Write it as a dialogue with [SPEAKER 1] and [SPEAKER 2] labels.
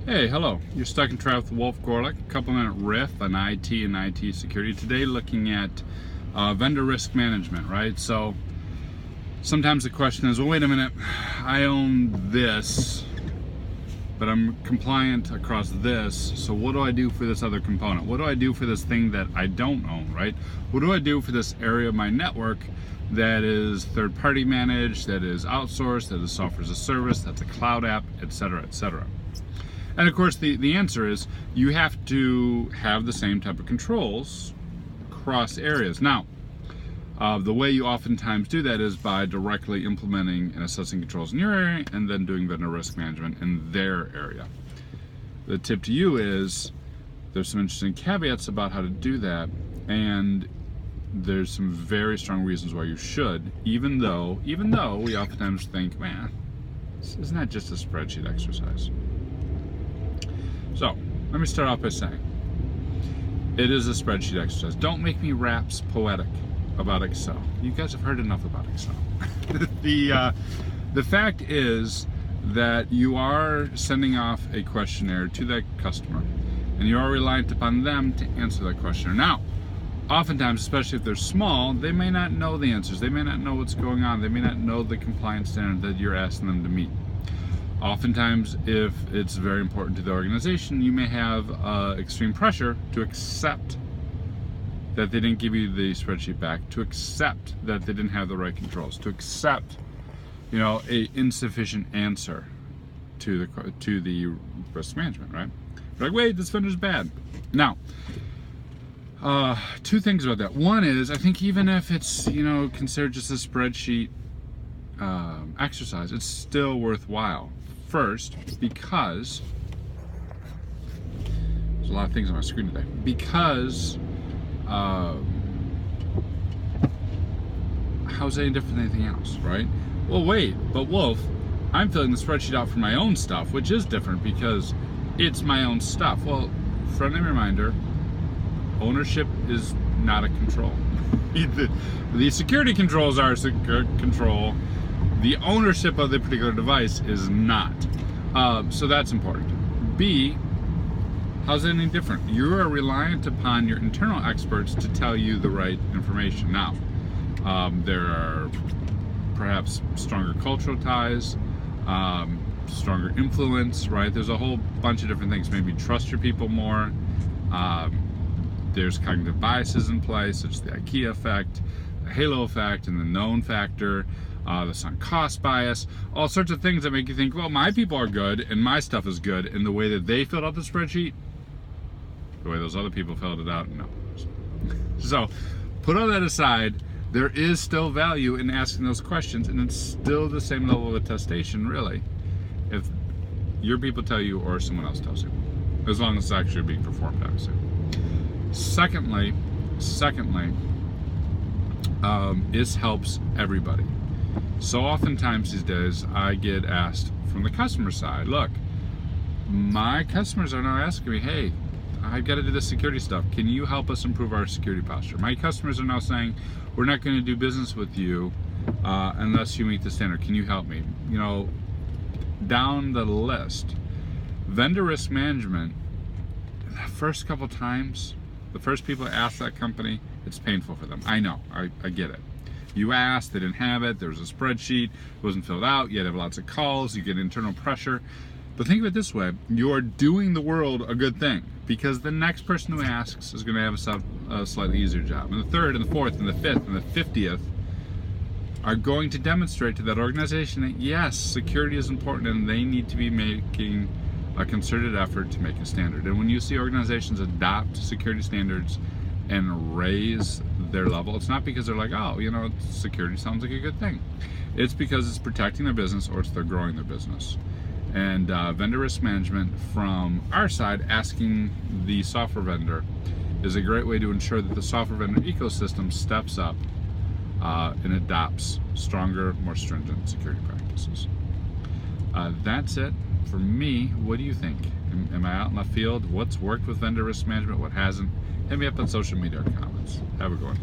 [SPEAKER 1] Hey, hello. You're stuck in traffic with Wolf Gorlick. A couple-minute riff on IT and IT security. Today looking at vendor risk management, right? So sometimes the question is, well, wait a minute, I own this, but I'm compliant across this, so what do I do for this other component? What do I do for this thing that I don't own, right? What do I do for this area of my network that is third-party managed, that is outsourced, that is software as a service, that's a cloud app, etc., etc.? And of course, the answer is you have to have the same type of controls across areas. Now, the way you oftentimes do that is by directly implementing and assessing controls in your area and then doing vendor risk management in their area. The tip to you is there's some interesting caveats about how to do that, and there's some very strong reasons why you should, even though we oftentimes think, man, isn't that just a spreadsheet exercise? So, let me start off by saying, it is a spreadsheet exercise. Don't make me raps poetic about Excel. You guys have heard enough about Excel. The fact is that you are sending off a questionnaire to that customer, and you are reliant upon them to answer that questionnaire. Now, oftentimes, especially if they're small, they may not know the answers. They may not know what's going on. They may not know the compliance standard that you're asking them to meet. Oftentimes, if it's very important to the organization, you may have extreme pressure to accept that they didn't give you the spreadsheet back, to accept that they didn't have the right controls, to accept, a insufficient answer to the risk management, right? You're like, wait, this vendor's bad. Now, two things about that. One is, I think even if it's considered just a spreadsheet exercise, it's still worthwhile. First, because there's a lot of things on my screen today. Because how's that any different than anything else, right? Well, wait, but Wolf, I'm filling the spreadsheet out for my own stuff, which is different because it's my own stuff. Well, friendly reminder, ownership is not a control. The security controls are control. The ownership of the particular device is not. So that's important. B, how's it any different? You are reliant upon your internal experts to tell you the right information. Now, there are perhaps stronger cultural ties, stronger influence, right? There's a whole bunch of different things. Maybe trust your people more. There's cognitive biases in place, such as the IKEA effect, the halo effect, and the known factor. The sunk cost bias, all sorts of things that make you think, well, my people are good and my stuff is good, and the way that they filled out the spreadsheet, the way those other people filled it out, no. So put all that aside, there is still value in asking those questions, and it's still the same level of attestation, really, if your people tell you or someone else tells you, as long as it's actually being performed, obviously. Secondly, this helps everybody. So oftentimes these days I get asked from the customer side, look, my customers are now asking me, hey, I've got to do this security stuff. Can you help us improve our security posture? My customers are now saying, we're not going to do business with you unless you meet the standard. Can you help me? Down the list. Vendor risk management, the first couple times, the first people to ask that company, it's painful for them. I know, I get it. You asked, they didn't have it, there was a spreadsheet, it wasn't filled out, you had to have lots of calls, you get internal pressure. But think of it this way, you're doing the world a good thing, because the next person who asks is going to have a slightly easier job. And the third, and the fourth, and the fifth, and the 50th are going to demonstrate to that organization that yes, security is important and they need to be making a concerted effort to make a standard. And when you see organizations adopt security standards and raise their level, it's not because they're like, oh, security sounds like a good thing. It's because it's protecting their business or they're growing their business. And vendor risk management from our side, asking the software vendor, is a great way to ensure that the software vendor ecosystem steps up and adopts stronger, more stringent security practices. That's it for me. What do you think? Am I out in left field? What's worked with vendor risk management? What hasn't? Hit me up on social media or comments. Have a good one.